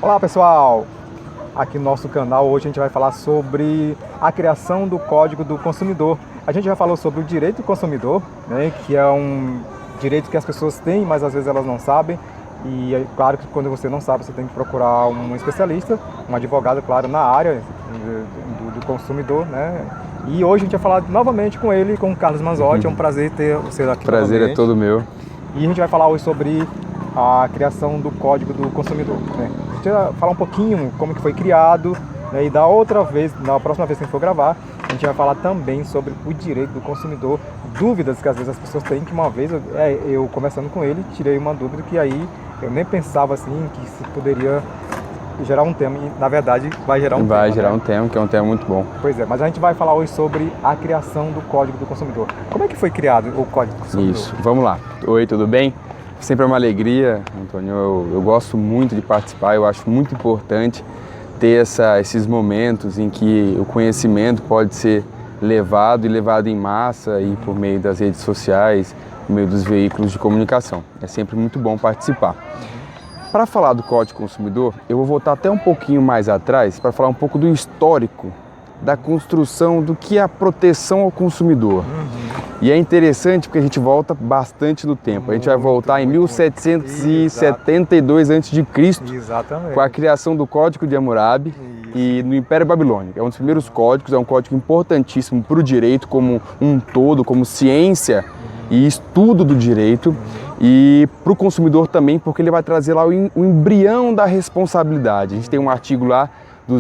Olá pessoal, aqui no nosso canal hoje a gente vai falar sobre a criação do Código do Consumidor. A gente já falou sobre o direito do consumidor, né, que é um direito que as pessoas têm, mas às vezes elas não sabem. E é claro que quando você não sabe, você tem que procurar um especialista, um advogado, claro, na área do consumidor, né? E hoje a gente vai falar novamente com ele, com o Carlos Manzotti. É um prazer ter você aqui. Prazer novamente. É todo meu. E a gente vai falar hoje sobre a criação do Código do Consumidor, né? A gente vai falar um pouquinho como que foi criado, né? E da outra vez, na próxima vez que a gente for gravar, a gente vai falar também sobre o direito do consumidor, dúvidas que às vezes as pessoas têm, que uma vez eu conversando com ele, tirei uma dúvida que aí eu nem pensava assim, que isso poderia gerar um tema, e na verdade vai gerar um tema. Vai gerar um tema, que é um tema muito bom. Pois é, mas a gente vai falar hoje sobre a criação do Código do Consumidor. Como é que foi criado o Código do Consumidor? Isso, vamos lá. Oi, tudo bem? Sempre é uma alegria, Antônio, eu gosto muito de participar, eu acho muito importante ter esses momentos em que o conhecimento pode ser levado em massa e por meio das redes sociais, por meio dos veículos de comunicação. É sempre muito bom participar. Para falar do Código Consumidor, eu vou voltar até um pouquinho mais atrás para falar um pouco do histórico da construção do que é a proteção ao consumidor. E é interessante porque a gente volta bastante no tempo. A gente vai voltar em 1772 a.C., com a criação do Código de Hammurabi e no Império Babilônico. É um dos primeiros códigos, é um código importantíssimo para o direito como um todo, como ciência e estudo do direito, e para o consumidor também, porque ele vai trazer lá o embrião da responsabilidade. A gente tem um artigo lá, o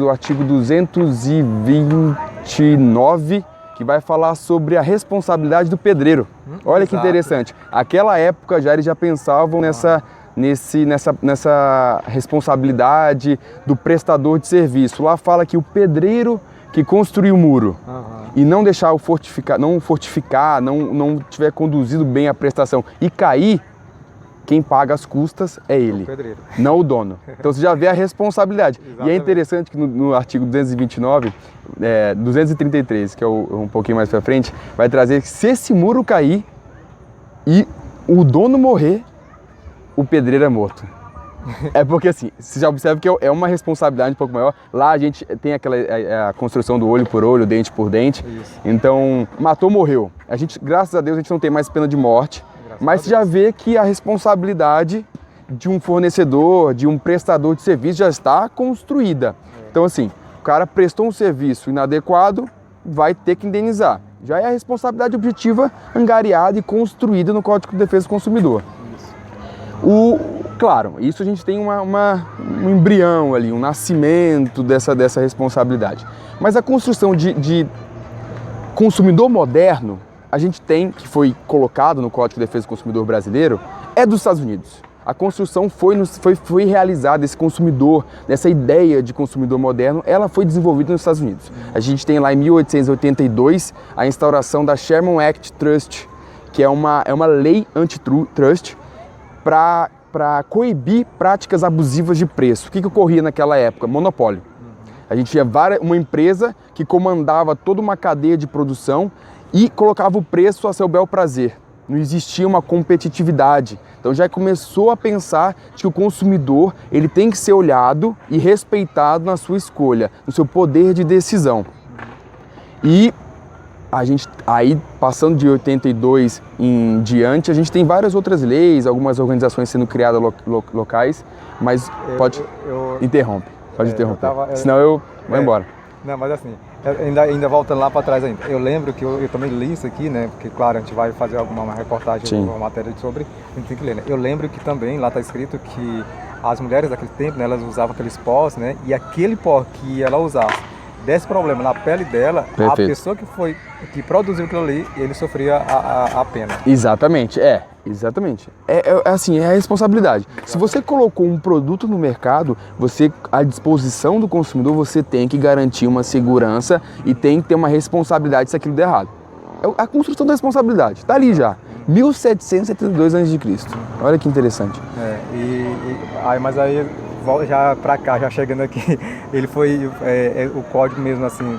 artigo 229, que vai falar sobre a responsabilidade do pedreiro. Olha que interessante. Aquela época eles já pensavam nessa responsabilidade do prestador de serviço. Lá fala que o pedreiro que construiu o muro e não deixar não tiver conduzido bem a prestação e cair, quem paga as custas é ele, não o dono. Então você já vê a responsabilidade. Exatamente. E é interessante que no artigo 233, que é um pouquinho mais para frente, vai trazer que se esse muro cair e o dono morrer, o pedreiro é morto. É porque assim, você já observa que é uma responsabilidade um pouco maior. Lá a gente tem a construção do olho por olho, dente por dente. Isso. Então, matou, morreu. A gente, graças a Deus, a gente não tem mais pena de morte. Mas você já vê que a responsabilidade de um fornecedor, de um prestador de serviço já está construída. Então assim, o cara prestou um serviço inadequado, vai ter que indenizar. Já é a responsabilidade objetiva angariada e construída no Código de Defesa do Consumidor. Claro, isso a gente tem um embrião ali, um nascimento dessa responsabilidade. Mas a construção de consumidor moderno, a gente tem, que foi colocado no Código de Defesa do Consumidor brasileiro, é dos Estados Unidos. A construção foi realizada, esse consumidor, essa ideia de consumidor moderno, ela foi desenvolvida nos Estados Unidos. A gente tem lá em 1882 a instauração da Sherman Act Trust, que é uma lei antitrust para coibir práticas abusivas de preço. O que ocorria naquela época? Monopólio. A gente tinha uma empresa que comandava toda uma cadeia de produção e colocava o preço a seu bel prazer. Não existia uma competitividade. Então já começou a pensar que o consumidor ele tem que ser olhado e respeitado na sua escolha, no seu poder de decisão. E a gente, aí passando de 82 em diante, a gente tem várias outras leis, algumas organizações sendo criadas locais, mas interrompe, interromper, senão eu vou embora. Não, mas assim, ainda voltando lá para trás ainda, eu lembro que eu também li isso aqui, né, porque claro, a gente vai fazer uma reportagem, uma matéria sobre, a gente tem que ler, né? Eu lembro que também lá está escrito que as mulheres daquele tempo, né, elas usavam aqueles pós, né, e aquele pó que ela usasse desse problema na pele dela, perfeito, a pessoa que produziu aquilo ali, ele sofria a pena. Exatamente, exatamente. Assim, é a responsabilidade. Exatamente. Se você colocou um produto no mercado, à disposição do consumidor, você tem que garantir uma segurança e tem que ter uma responsabilidade se aquilo der errado. É a construção da responsabilidade, está ali já. 1772 a.C. Olha que interessante. Mas aí já para cá, já chegando aqui, ele foi o código mesmo assim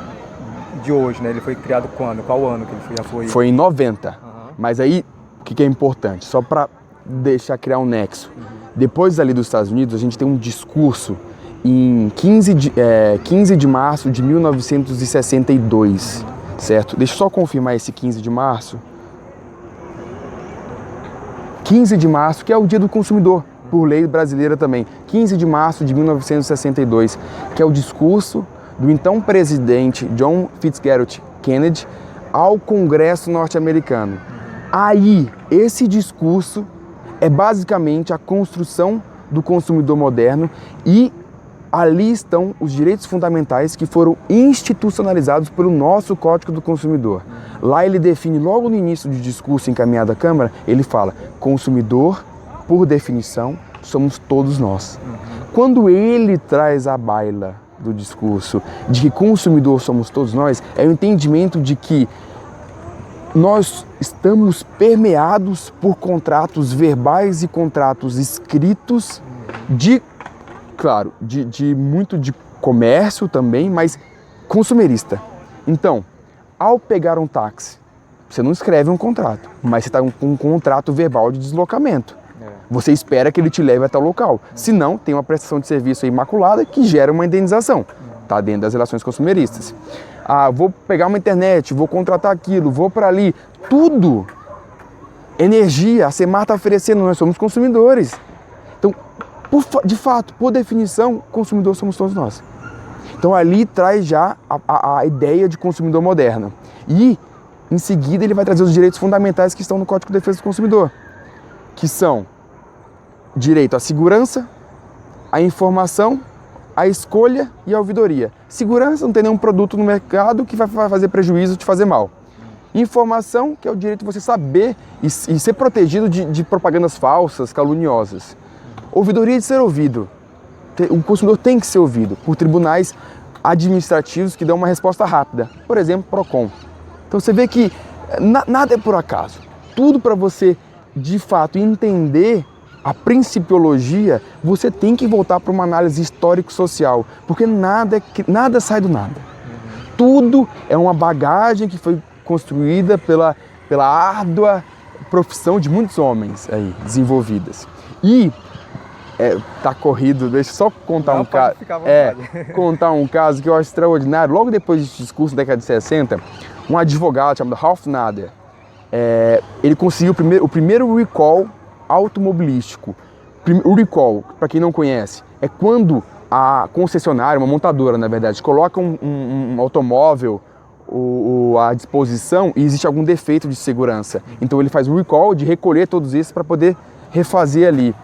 de hoje, né? Ele foi criado quando? Qual ano que ele já foi? Foi em 90. Mas aí o que é importante? Só para deixar criar um nexo. Depois ali dos Estados Unidos, a gente tem um discurso em 15 de março de 1962, certo? Deixa eu só confirmar esse 15 de março. 15 de março, que é o Dia do Consumidor, por lei brasileira também. 15 de março de 1962, que é o discurso do então presidente John Fitzgerald Kennedy ao Congresso norte-americano. Aí, esse discurso é basicamente a construção do consumidor moderno e ali estão os direitos fundamentais que foram institucionalizados pelo nosso Código do Consumidor. Lá ele define, logo no início do discurso encaminhado à Câmara, ele fala: consumidor, por definição, somos todos nós. Quando ele traz à baila do discurso de que consumidor somos todos nós, é o entendimento de que nós estamos permeados por contratos verbais e contratos escritos muito de comércio também, mas consumerista. Então, ao pegar um táxi, você não escreve um contrato, mas você está com um contrato verbal de deslocamento. Você espera que ele te leve até o local. Se não, tem uma prestação de serviço imaculada que gera uma indenização. Está dentro das relações consumeristas. Vou pegar uma internet, vou contratar aquilo, vou para ali. Tudo. Energia, a Semar está oferecendo, nós somos consumidores. Então, de fato, por definição, consumidor somos todos nós. Então ali traz já a ideia de consumidor moderno. E, em seguida, ele vai trazer os direitos fundamentais que estão no Código de Defesa do Consumidor, que são direito à segurança, à informação, à escolha e à ouvidoria. Segurança, não tem nenhum produto no mercado que vai fazer prejuízo, te fazer mal. Informação, que é o direito de você saber e ser protegido de propagandas falsas, caluniosas. Ouvidoria, de ser ouvido. O consumidor tem que ser ouvido por tribunais administrativos que dão uma resposta rápida. Por exemplo, PROCON. Então você vê que nada é por acaso. Tudo para você, de fato, entender a principiologia, você tem que voltar para uma análise histórico-social, porque nada sai do nada. Tudo é uma bagagem que foi construída pela árdua profissão de muitos homens aí, desenvolvidas. E tá corrido, deixa eu só contar um caso. Contar um caso que eu acho extraordinário. Logo depois desse discurso da década de 60, um advogado chamado Ralph Nader, ele conseguiu o primeiro recall automobilístico. O recall, para quem não conhece, é quando a concessionária, uma montadora na verdade, coloca um automóvel à disposição e existe algum defeito de segurança. Então ele faz o recall de recolher todos esses para poder refazer ali.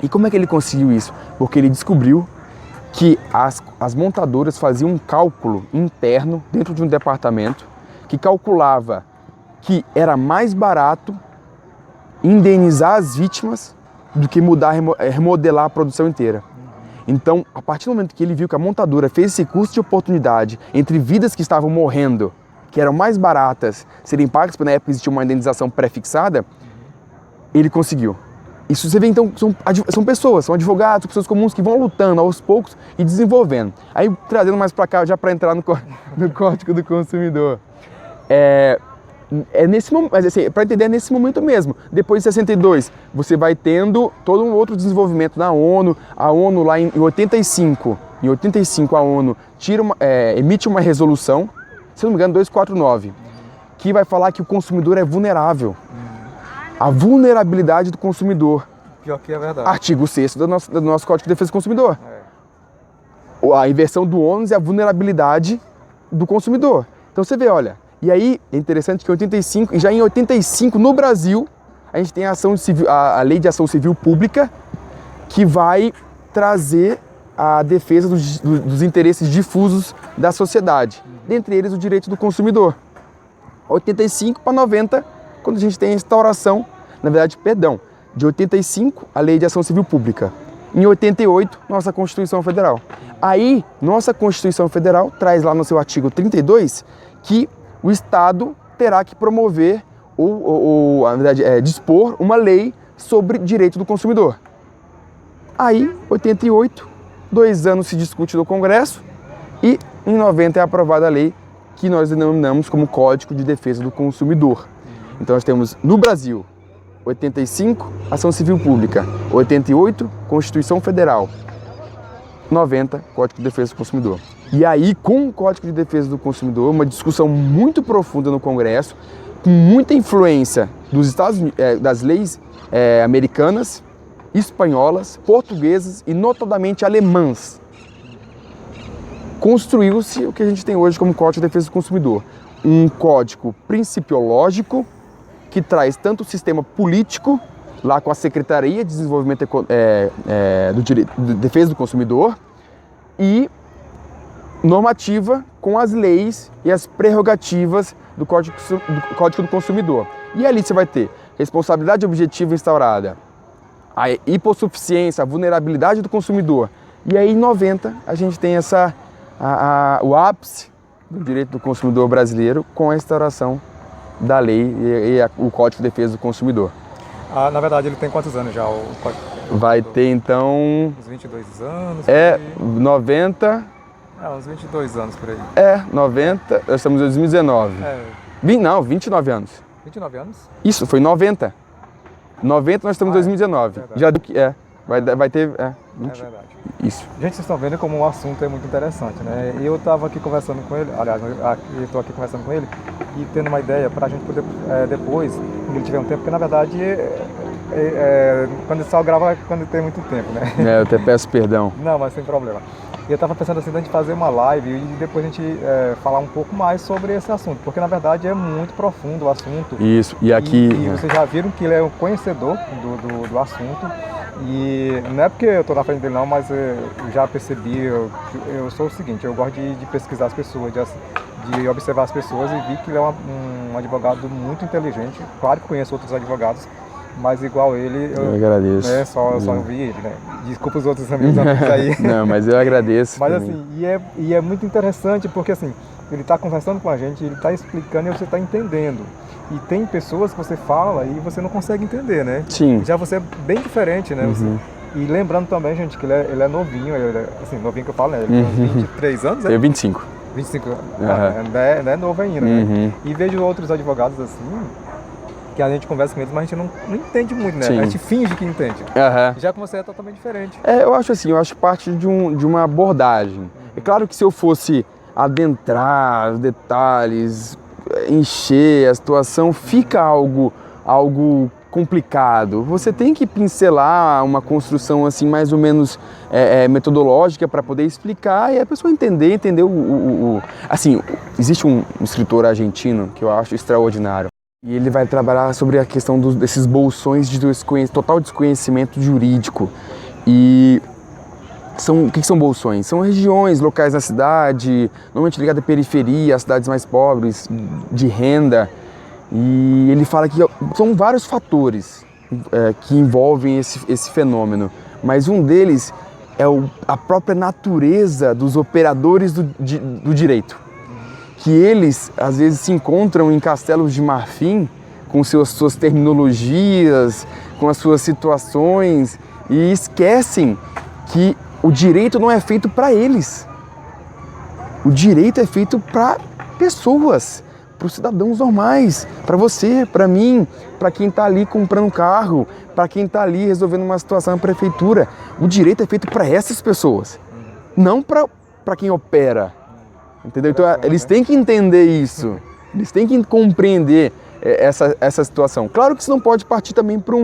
E como é que ele conseguiu isso? Porque ele descobriu que as montadoras faziam um cálculo interno dentro de um departamento que calculava que era mais barato indenizar as vítimas do que remodelar a produção inteira. Então, a partir do momento que ele viu que a montadora fez esse custo de oportunidade entre vidas que estavam morrendo, que eram mais baratas serem pagas, porque na época existia uma indenização pré-fixada, ele conseguiu. Isso você vê, então, são pessoas, são advogados, são pessoas comuns que vão lutando aos poucos e desenvolvendo. Aí, trazendo mais para cá, já para entrar no Código do Consumidor. Nesse momento, mas assim, para entender, é nesse momento mesmo. Depois de 62, você vai tendo todo um outro desenvolvimento na ONU. A ONU lá em 85, a ONU emite uma resolução, se não me engano, 249, que vai falar que o consumidor é vulnerável. A vulnerabilidade do consumidor. Pior que é verdade. Artigo 6º do nosso Código de Defesa do Consumidor. A inversão do ônus é a vulnerabilidade do consumidor. Então você vê, olha, e aí é interessante que já em 85 no Brasil, a gente tem a Lei de Ação Civil Pública, que vai trazer a defesa dos interesses difusos da sociedade, dentre eles o direito do consumidor. 85 para 90, quando a gente tem a instauração, de 85, a Lei de Ação Civil Pública. Em 88, nossa Constituição Federal. Aí, nossa Constituição Federal traz lá no seu artigo 32 que o Estado terá que promover dispor uma lei sobre direito do consumidor. Aí, 88, 2 anos se discute no Congresso e em 90 é aprovada a lei que nós denominamos como Código de Defesa do Consumidor. Então nós temos no Brasil 85, Ação Civil Pública. 88, Constituição Federal. 90, Código de Defesa do Consumidor. E aí, com o Código de Defesa do Consumidor, uma discussão muito profunda no Congresso, com muita influência dos das leis americanas, espanholas, portuguesas e notadamente alemãs. Construiu-se o que a gente tem hoje como Código de Defesa do Consumidor. Um código principiológico que traz tanto o sistema político, lá com a Secretaria de Desenvolvimento de Defesa do Consumidor, e normativa com as leis e as prerrogativas do Código do Consumidor. E ali você vai ter responsabilidade objetiva instaurada, a hipossuficiência, a vulnerabilidade do consumidor. E aí em 90 a gente tem o ápice do direito do consumidor brasileiro com a instauração da lei e o Código de Defesa do Consumidor. Na verdade, ele tem quantos anos já? O Código? Vai ter então... Uns 22 anos? 90... uns 22 anos por aí. 90... Nós estamos em 2019. 29 anos. 29 anos? Isso, foi 90. 90 nós estamos em 2019. Verdade. Já do que vai ter... 20. É verdade. Isso. Gente, vocês estão vendo como o assunto é muito interessante, né? Eu estava aqui conversando com ele, aliás, eu estou aqui conversando com ele e tendo uma ideia para a gente poder depois, quando ele tiver um tempo, porque na verdade quando ele só grava quando tem muito tempo, né? Eu até peço perdão. Não, mas sem problema. E eu estava pensando assim, da gente fazer uma live e depois a gente falar um pouco mais sobre esse assunto, porque na verdade é muito profundo o assunto. Isso, e aqui... E vocês já viram que ele é um conhecedor do assunto. E não é porque eu estou na frente dele não, mas eu já percebi, eu sou o seguinte, eu gosto de pesquisar as pessoas, de observar as pessoas e vi que ele é um advogado muito inteligente. Claro que conheço outros advogados, mas igual ele, eu agradeço. Só vi ele, né? Desculpa os outros amigos aí. Não, mas eu agradeço. Mas assim, e é muito interessante porque assim, ele está conversando com a gente, ele está explicando e você está entendendo. E tem pessoas que você fala e você não consegue entender, né? Sim. Já você é bem diferente, né? Uhum. E lembrando também, gente, que ele é novinho, assim, novinho que eu falo, né? Ele tem uns 23 anos, né? Eu 25. 25 anos. Não é novo ainda, né? E vejo outros advogados assim, que a gente conversa com eles, mas a gente não entende muito, né? Sim. A gente finge que entende. Já com você é totalmente diferente. Eu acho assim, parte de uma abordagem. É claro que se eu fosse adentrar os detalhes, encher a situação, fica algo complicado. Você tem que pincelar uma construção assim mais ou menos metodológica para poder explicar e a pessoa entender assim, existe um escritor argentino que eu acho extraordinário e ele vai trabalhar sobre a questão desses bolsões de total desconhecimento jurídico. E o que são bolsões? São regiões locais da cidade, normalmente ligadas à periferia, às cidades mais pobres, de renda. E ele fala que são vários fatores que envolvem esse fenômeno, mas um deles é a própria natureza dos operadores do direito. Que eles, às vezes, se encontram em castelos de marfim, com suas terminologias, com as suas situações, e esquecem que o direito não é feito para eles. O direito é feito para pessoas, para os cidadãos normais, para você, para mim, para quem está ali comprando um carro, para quem está ali resolvendo uma situação na prefeitura. O direito é feito para essas pessoas, não para quem opera. Entendeu? Então eles têm que entender isso, eles têm que compreender essa situação. Claro que isso não pode partir também para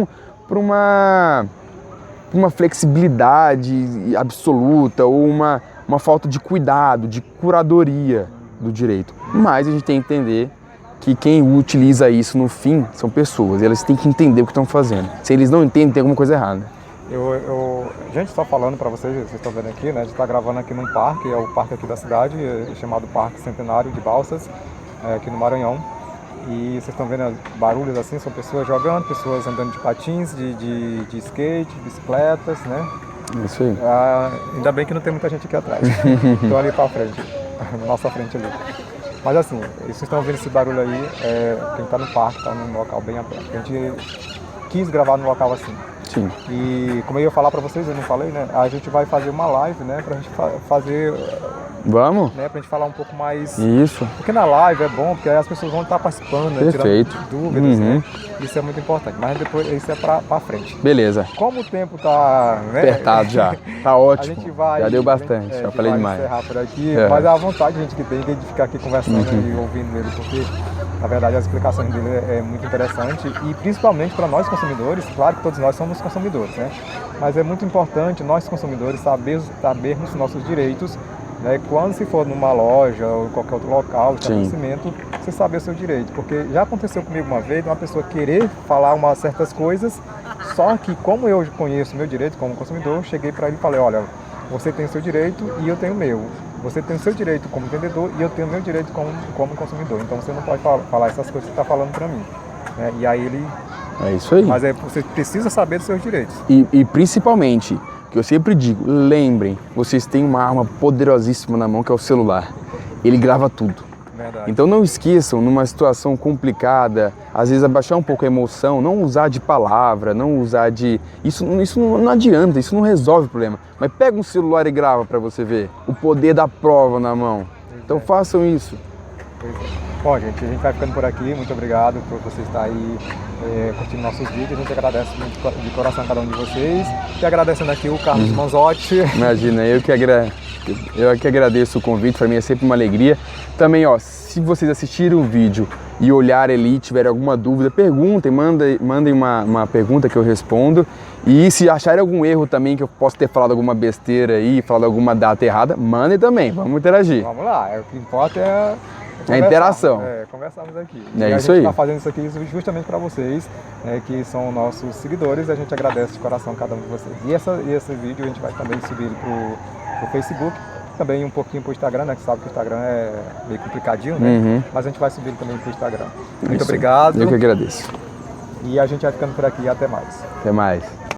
uma flexibilidade absoluta ou uma falta de cuidado, de curadoria do direito. Mas a gente tem que entender que quem utiliza isso no fim são pessoas, e elas têm que entender o que estão fazendo. Se eles não entendem, tem alguma coisa errada. Gente, só falando para vocês estão vendo aqui, né? A gente está gravando aqui num parque, é o parque aqui da cidade, chamado Parque Centenário de Balsas, aqui no Maranhão. E vocês estão vendo barulhos assim, são pessoas jogando, pessoas andando de patins, de skate, bicicletas, né? Isso aí. Ainda bem que não tem muita gente aqui atrás. Estão ali para frente, na nossa frente ali. Mas assim, vocês estão vendo esse barulho aí, quem está no parque, está num local bem aberto. A gente quis gravar num local assim. Sim. E como eu ia falar para vocês, eu não falei, né? A gente vai fazer uma live, né? Pra gente fazer Vamos? né? Pra gente falar um pouco mais. Isso. Porque na live é bom, porque aí as pessoas vão estar participando, né? Perfeito. Tirando dúvidas, Uhum. né? Isso é muito importante. Mas depois isso é pra frente. Beleza. Como o tempo tá, né? Apertado já. Tá A ótimo. gente vai. Já deu bastante. A Já gente falei vai demais. encerrar por aqui, É. mas é a vontade a gente que tem de ficar aqui conversando e ouvindo ele, porque na verdade as explicações dele é muito interessante e principalmente para nós consumidores, claro que todos nós somos consumidores, né? Mas é muito importante nós consumidores sabermos nossos direitos, né? Quando se for numa loja ou em qualquer outro local de estabelecimento, você saber o seu direito, porque já aconteceu comigo uma vez, uma pessoa querer falar certas coisas, só que como eu conheço o meu direito como consumidor, eu cheguei para ele e falei, olha, você tem o seu direito e eu tenho o meu. Você tem o seu direito como vendedor e eu tenho o meu direito como consumidor. Então você não pode falar essas coisas que você está falando para mim, né? E aí ele... É isso aí. Mas você precisa saber dos seus direitos. E principalmente, que eu sempre digo, lembrem, vocês têm uma arma poderosíssima na mão que é o celular. Ele grava tudo. Verdade. Então não esqueçam, numa situação complicada, às vezes abaixar um pouco a emoção, não usar de palavra, não usar de... Isso não adianta, isso não resolve o problema. Mas pega um celular e grava para você ver o poder da prova na mão. Então façam isso. Pois é. Bom, gente, a gente vai ficando por aqui. Muito obrigado por você estar aí curtindo nossos vídeos. A gente agradece muito de coração a cada um de vocês. E agradecendo aqui o Carlos Manzotti. Imagina, eu que agradeço o convite, para mim é sempre uma alegria. Também, ó, se vocês assistirem o vídeo e olharem ali e tiverem alguma dúvida, perguntem, mandem uma pergunta que eu respondo. E se acharem algum erro também, que eu posso ter falado alguma besteira aí, falado alguma data errada, mandem também, vamos interagir. Vamos lá, o que importa é a interação. Conversamos aqui. É e isso a gente aí. está fazendo isso aqui justamente para vocês, né, que são nossos seguidores, e a gente agradece de coração cada um de vocês. E esse vídeo a gente vai também subir para o Facebook, também um pouquinho para o Instagram, né, que sabe que o Instagram é meio complicadinho, né? Mas a gente vai subir também para o Instagram. Muito obrigado. Eu que agradeço. E a gente vai ficando por aqui. Até mais. Até mais.